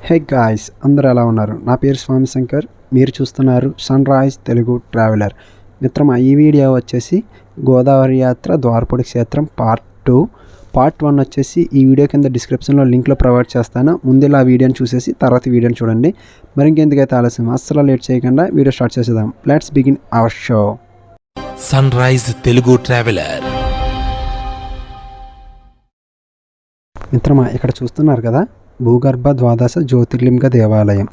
Hey guys, అందరూ ఎలా ఉన్నారు? నా పేరు స్వామి శంకర్. మీరు చూస్తున్నారు సన్ రైజ్ తెలుగు ట్రావెలర్. మిత్రమా, ఈ వీడియో వచ్చేసి గోదావరి యాత్ర ద్వారపూడి క్షేత్రం పార్ట్ 2. పార్ట్ 1 వచ్చేసి ఈ వీడియో కింద డిస్క్రిప్షన్లో లింక్లో ప్రొవైడ్ చేస్తాను. ముందులా వీడియోని చూసేసి తర్వాత వీడియోని చూడండి. మరి ఇంకెందుకైతే ఆలస్యం, అస్సలు లేట్ చేయకుండా వీడియో స్టార్ట్ చేసేద్దాం. Let's begin our show. Sunrise Telugu traveller. మిత్రమా, ఇక్కడ చూస్తున్నారు కదా, భూగర్భ ద్వాదశ జ్యోతిర్లింగ దేవాలయం.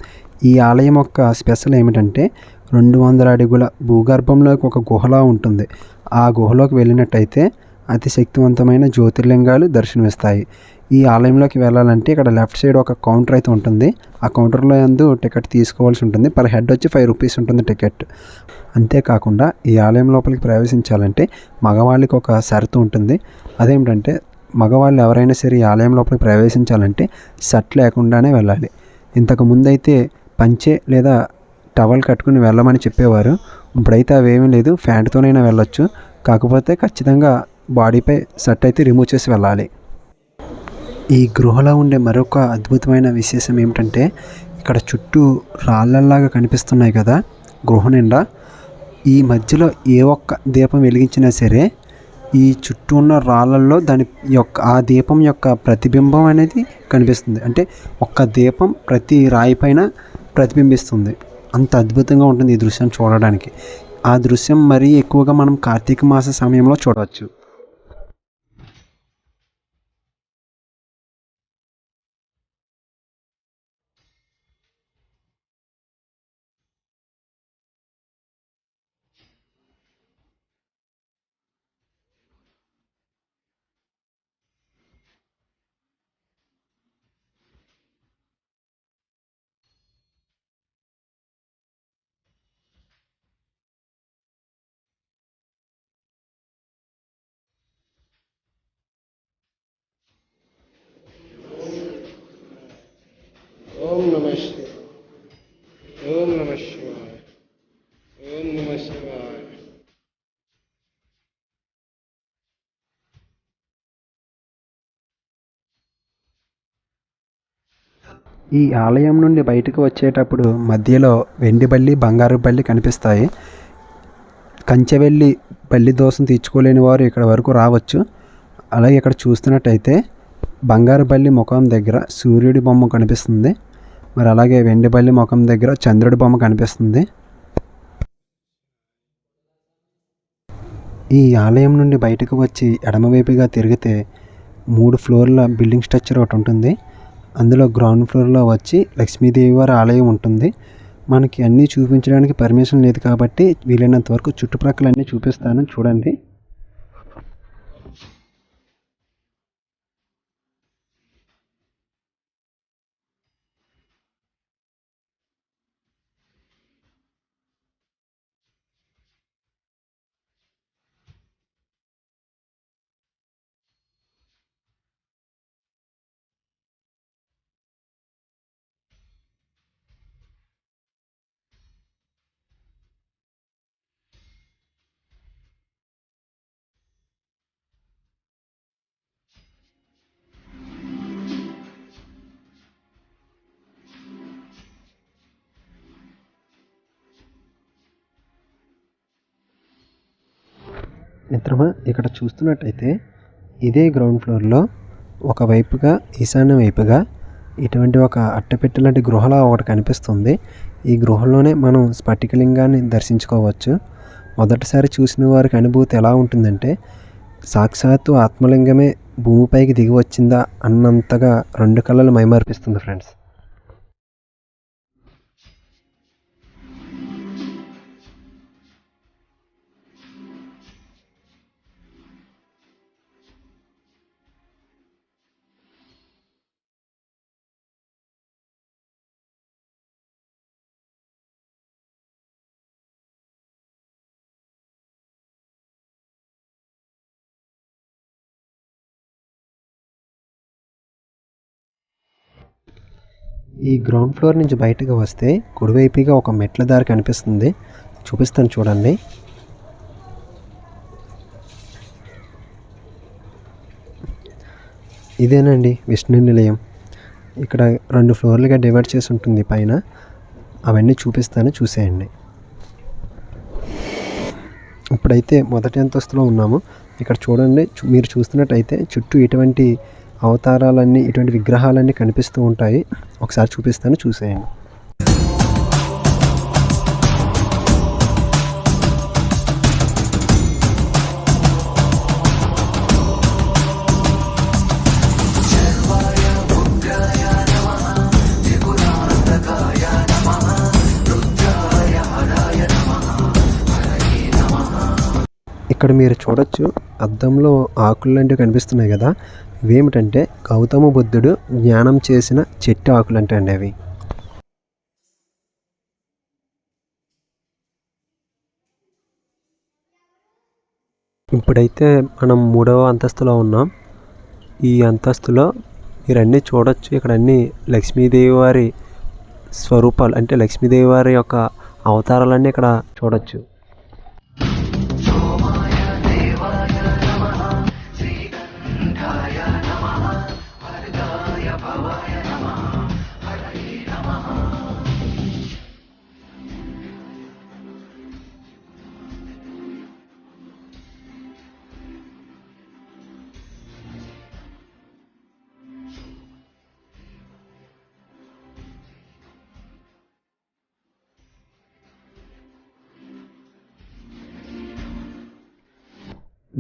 ఈ ఆలయం యొక్క స్పెషల్ ఏమిటంటే 200 అడుగుల భూగర్భంలోకి ఒక గుహలా ఉంటుంది. ఆ గుహలోకి వెళ్ళినట్టయితే అతి శక్తివంతమైన జ్యోతిర్లింగాలు దర్శనమిస్తాయి. ఈ ఆలయంలోకి వెళ్ళాలంటే ఇక్కడ లెఫ్ట్ సైడ్ ఒక కౌంటర్ అయితే ఉంటుంది. ఆ కౌంటర్లో యందు టికెట్ తీసుకోవాల్సి ఉంటుంది. పర్ హెడ్ వచ్చి 5 రూపీస్ ఉంటుంది టికెట్. అంతేకాకుండా ఈ ఆలయం లోపలికి ప్రవేశించాలంటే మగవాళ్ళకి ఒక షరతు ఉంటుంది. అదేమిటంటే మగవాళ్ళు ఎవరైనా సరే ఈ ఆలయం లోపలికి ప్రవేశించాలంటే షర్ట్ లేకుండానే వెళ్ళాలి. ఇంతకుముందు అయితే పంచె లేదా టవల్ కట్టుకుని వెళ్ళమని చెప్పేవారు. ఇప్పుడైతే అవేమీ లేదు, ప్యాంటుతోనైనా వెళ్ళొచ్చు. కాకపోతే ఖచ్చితంగా బాడీపై షర్ట్ అయితే రిమూవ్ చేసి వెళ్ళాలి. ఈ గృహలో ఉండే మరొక అద్భుతమైన విశేషం ఏమిటంటే ఇక్కడ చుట్టూ రాళ్ళల్లాగా కనిపిస్తున్నాయి కదా గృహ నిండా. ఈ మధ్యలో ఏ ఒక్క దీపం వెలిగించినా సరే ఈ చుట్టూ ఉన్న రాళ్ళల్లో ఆ దీపం యొక్క ప్రతిబింబం అనేది కనిపిస్తుంది. అంటే ఒక్క దీపం ప్రతి రాయి పైన ప్రతిబింబిస్తుంది. అంత అద్భుతంగా ఉంటుంది ఈ దృశ్యం చూడడానికి. ఆ దృశ్యం మరీ ఎక్కువగా మనం కార్తీక మాస సమయంలో చూడవచ్చు. ఓం నమ శివాయ. ఓం నమ శివాయ. ఓం నమ శివాయ. ఈ ఆలయం నుండి బయటకు వచ్చేటప్పుడు మధ్యలో వెండి బల్లి, బంగారు బల్లి కనిపిస్తాయి. కంచెవెల్లి బల్లి దోషం తీర్చుకోలేని వారు ఇక్కడ వరకు రావచ్చు. అలాగే ఇక్కడ చూస్తున్నట్టయితే బంగారు బల్లి ముఖం దగ్గర సూర్యుడి బొమ్మ కనిపిస్తుంది. మరి అలాగే వెండి బల్లి ముఖం దగ్గర చంద్రుడి బొమ్మ కనిపిస్తుంది. ఈ ఆలయం నుండి బయటకు వచ్చి ఎడమవైపుగా తిరిగితే 3 ఫ్లోర్ల బిల్డింగ్ స్ట్రక్చర్ ఒకటి ఉంటుంది. అందులో గ్రౌండ్ ఫ్లోర్లో వచ్చి లక్ష్మీదేవి వారి ఆలయం ఉంటుంది. మనకి అన్నీ చూపించడానికి పర్మిషన్ లేదు కాబట్టి వీలైనంత వరకు చుట్టుప్రక్కల అన్నీ చూపిస్తాను, చూడండి. మిత్రమా, ఇక్కడ చూస్తున్నట్టయితే ఇదే గ్రౌండ్ ఫ్లోర్లో ఒకవైపుగా ఈశాన్య వైపుగా ఇటువంటి ఒక అట్టపెట్టె లాంటి గృహలా ఒకటి కనిపిస్తుంది. ఈ గృహలోనే మనం స్ఫటికలింగాన్ని దర్శించుకోవచ్చు. మొదటిసారి చూసిన వారికి అనుభూతి ఎలా ఉంటుందంటే సాక్షాత్తు ఆత్మలింగమే భూమిపైకి దిగి వచ్చిందా అన్నంతగా 2 కళ్ళలు మైమర్పిస్తుంది ఫ్రెండ్స్. ఈ గ్రౌండ్ ఫ్లోర్ నుంచి బయటకు వస్తే కుడివైపుగా ఒక మెట్ల దారి కనిపిస్తుంది. చూపిస్తాను చూడండి. ఇదేనండి విష్ణు నిలయం. ఇక్కడ 2 ఫ్లోర్లుగా డివైడ్ చేసి ఉంటుంది పైన. అవన్నీ చూపిస్తాను, చూసేయండి. ఇప్పుడైతే మొదటి అంతస్తులో ఉన్నాము. ఇక్కడ చూడండి, మీరు చూస్తున్నట్టయితే చుట్టూ ఇటువంటి అవతారాలన్నీ, ఇటువంటి విగ్రహాలన్నీ కనిపిస్తూ ఉంటాయి. ఒకసారి చూపిస్తాను, చూసేయండి. ఇక్కడ మీరు చూడొచ్చు, అద్దంలో ఆకులు లాంటివి కనిపిస్తున్నాయి కదా, ఇవేమిటంటే గౌతమ బుద్ధుడు జ్ఞానం చేసిన చెట్టు ఆకులు అంటే అండి అవి. ఇప్పుడైతే మనం 3వ అంతస్తులో ఉన్నాం. ఈ అంతస్తులో మీరన్నీ చూడొచ్చు. ఇక్కడ అన్నీ లక్ష్మీదేవి వారి స్వరూపాలు, అంటే లక్ష్మీదేవి వారి యొక్క అవతారాలన్నీ ఇక్కడ చూడొచ్చు.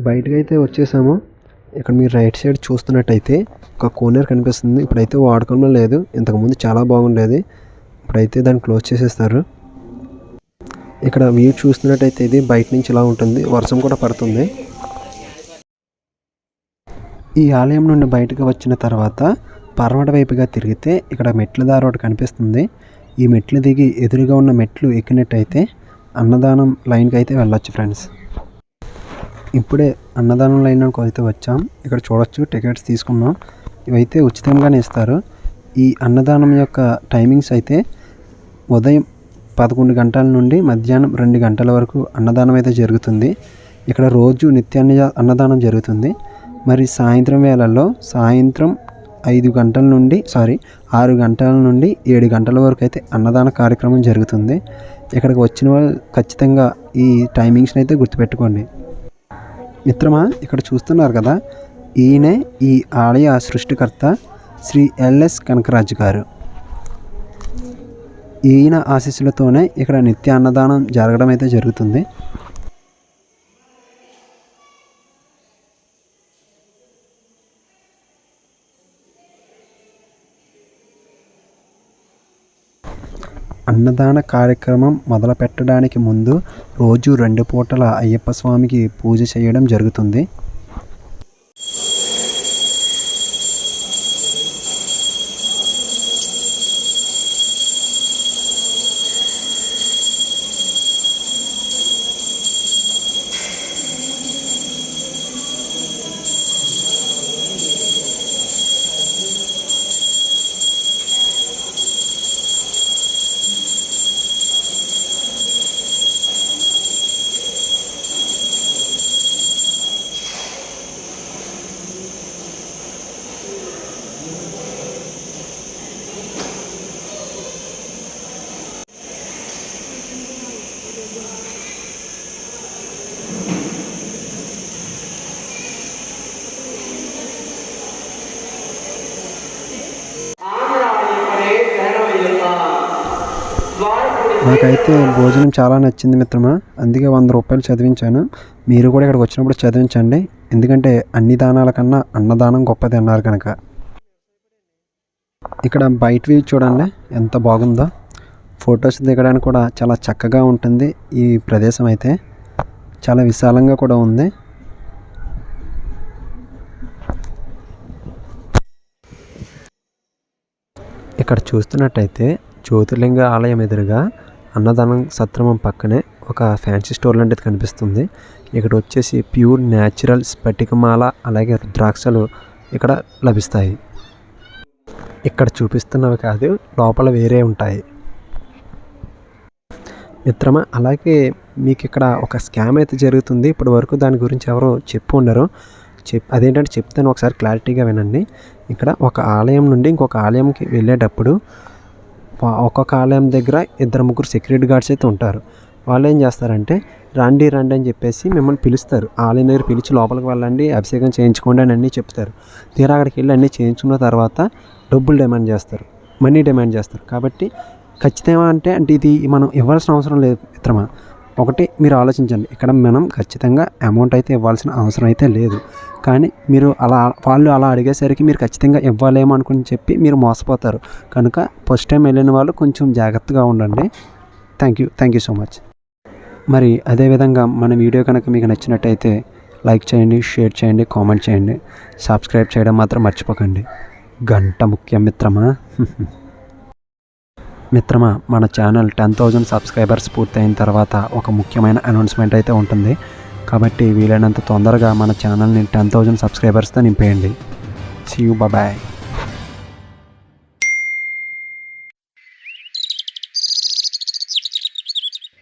బయటకు అయితే వచ్చేసాము. ఇక్కడ మీరు రైట్ సైడ్ చూస్తున్నట్టయితే ఒక కోనేరు కనిపిస్తుంది. ఇప్పుడైతే వాడకంలో లేదు, ఇంతకుముందు చాలా బాగుండేది. ఇప్పుడైతే దాన్ని క్లోజ్ చేసేస్తారు. ఇక్కడ వ్యూ చూస్తున్నట్టయితే ఇది బయట నుంచి ఇలా ఉంటుంది, వర్షం కూడా పడుతుంది. ఈ ఆలయం నుండి బయటకు వచ్చిన తర్వాత పర్వట వైపుగా తిరిగితే ఇక్కడ మెట్ల దారి ఒకటి కనిపిస్తుంది. ఈ మెట్లు దిగి ఎదురుగా ఉన్న మెట్లు ఎక్కినట్టయితే అన్నదానం లైన్కి అయితే వెళ్ళొచ్చు ఫ్రెండ్స్. ఇప్పుడే అన్నదానం లైన్కి అయితే వచ్చాం. ఇక్కడ చూడొచ్చు, టికెట్స్ తీసుకున్నాం. ఇవైతే ఉచితంగానే ఇస్తారు. ఈ అన్నదానం యొక్క టైమింగ్స్ అయితే ఉదయం 11 గంటల నుండి మధ్యాహ్నం 2 గంటల వరకు అన్నదానం అయితే జరుగుతుంది. ఇక్కడ రోజు అన్నదానం జరుగుతుంది. మరి సాయంత్రం వేళల్లో సాయంత్రం 6 గంటల నుండి 7 గంటల వరకు అయితే అన్నదాన కార్యక్రమం జరుగుతుంది. ఇక్కడికి వచ్చిన వాళ్ళు ఖచ్చితంగా ఈ టైమింగ్స్ని అయితే గుర్తుపెట్టుకోండి. మిత్రమా, ఇక్కడ చూస్తున్నారు కదా, ఈయనే ఈ ఆలయ సృష్టికర్త శ్రీ ఎల్ఎస్ కనకరాజు గారు. ఈయన ఆశీస్సులతోనే ఇక్కడ నిత్య అన్నదానం జరగడం అయితే జరుగుతుంది. అన్నదాన కార్యక్రమం మొదలు పెట్టడానికి ముందు రోజు 2 పూటల అయ్యప్ప స్వామికి పూజ చేయడం జరుగుతుంది. నాకైతే భోజనం చాలా నచ్చింది మిత్రమా, అందుకే 100 రూపాయలు చదివించాను. మీరు కూడా ఇక్కడికి వచ్చినప్పుడు చదివించండి, ఎందుకంటే అన్ని దానాల కన్నా అన్నదానం గొప్పది అన్నారు కనుక. ఇక్కడ బయట వ్యూ చూడండి ఎంత బాగుందో. ఫొటోస్ దిగడానికి కూడా చాలా చక్కగా ఉంటుంది. ఈ ప్రదేశం అయితే చాలా విశాలంగా కూడా ఉంది. ఇక్కడ చూస్తున్నట్టయితే జ్యోతిర్లింగ ఆలయం ఎదురుగా అన్నదానం సత్రమం పక్కనే ఒక ఫ్యాన్సీ స్టోర్ లాంటిది కనిపిస్తుంది. ఇక్కడ వచ్చేసి ప్యూర్ న్యాచురల్ స్ఫటికమాల అలాగే రుద్రాక్షలు ఇక్కడ లభిస్తాయి. ఇక్కడ చూపిస్తున్నవి కాదు, లోపల వేరే ఉంటాయి మిత్రమా. అలాగే మీకు ఇక్కడ ఒక స్కామ్ అయితే జరుగుతుంది. ఇప్పటి వరకు దాని గురించి ఎవరు చెప్పు ఉండరు. అదేంటంటే చెప్తాను, ఒకసారి క్లారిటీగా వినండి. ఇక్కడ ఒక ఆలయం నుండి ఇంకొక ఆలయంకి వెళ్ళేటప్పుడు ఒక్కొక్క ఆలయం దగ్గర 2-3 సెక్యూరిటీ గార్డ్స్ అయితే ఉంటారు. వాళ్ళు ఏం చేస్తారంటే రండి రండి అని చెప్పేసి మిమ్మల్ని పిలుస్తారు. ఆలయం దగ్గర పిలిచి లోపలికి వెళ్ళండి, అభిషేకం చేయించుకోండి అని అన్నీ చెప్తారు. తీరా అక్కడికి వెళ్ళి అన్నీ చేయించుకున్న తర్వాత డబ్బులు డిమాండ్ చేస్తారు, మనీ డిమాండ్ చేస్తారు. కాబట్టి ఖచ్చితంగా అంటే ఇది మనం ఇవ్వాల్సిన అవసరం లేదు మిత్రమా. ఒకటి మీరు ఆలోచించండి, ఇక్కడ మనం ఖచ్చితంగా అమౌంట్ అయితే ఇవ్వాల్సిన అవసరం అయితే లేదు. కానీ మీరు వాళ్ళు అలా అడిగేసరికి మీరు ఖచ్చితంగా ఇవ్వాలేమో అనుకుని చెప్పి మీరు మోసపోతారు. కనుక ఫస్ట్ టైం వెళ్ళిన వాళ్ళు కొంచెం జాగ్రత్తగా ఉండండి. Thank you so much. మరి అదేవిధంగా మన వీడియో కనుక మీకు నచ్చినట్టయితే లైక్ చేయండి, షేర్ చేయండి, కామెంట్ చేయండి, సబ్స్క్రైబ్ చేయడం మాత్రం మర్చిపోకండి. గంట ముఖ్యం మిత్రమా. మిత్రమా, మన ఛానల్ 10,000 సబ్స్క్రైబర్స్ పూర్తయిన తర్వాత ఒక ముఖ్యమైన అనౌన్స్మెంట్ అయితే ఉంటుంది. కాబట్టి వీలైనంత తొందరగా మన ఛానల్ని 10,000 సబ్స్క్రైబర్స్తో నింపేయండి. See you, bye.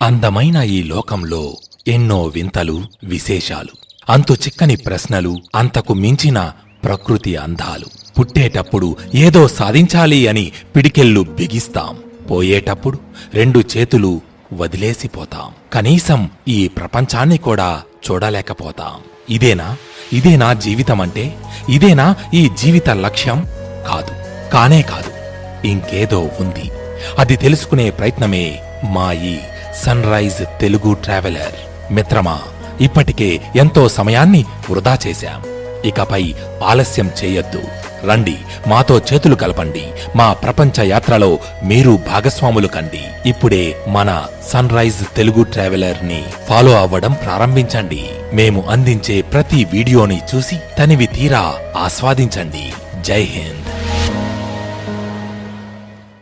అందమైన ఈ లోకంలో ఎన్నో వింతలు, విశేషాలు, అంతు చిక్కని ప్రశ్నలు, అంతకు మించిన ప్రకృతి అందాలు. పుట్టేటప్పుడు ఏదో సాధించాలి అని పిడికెళ్ళు బిగిస్తాం, పోయేటప్పుడు 2 చేతులు వదిలేసిపోతాం. కనీసం ఈ ప్రపంచాన్ని కూడా చూడలేకపోతాం. ఇదేనా జీవితం అంటే? ఇదేనా ఈ జీవిత లక్ష్యం? కానే కాదు, ఇంకేదో ఉంది. అది తెలుసుకునే ప్రయత్నమే మా ఈ సన్ రైజ్ తెలుగు ట్రావెలర్. మిత్రమా, ఇప్పటికే ఎంతో సమయాన్ని వృధా చేశాం. ఇకపై ఆలస్యం చేయొద్దు. రండి, మాతో చేతులు కలపండి. మా ప్రపంచ యాత్రలో మీరు భాగస్వాములు కండి. ఇప్పుడే మన సన్ రైజ్ తెలుగు ట్రావెలర్ ని ఫాలో అవ్వడం ప్రారంభించండి. మేము అందించే ప్రతి వీడియోని చూసి తనివి తీరా ఆస్వాదించండి. జై హింద్.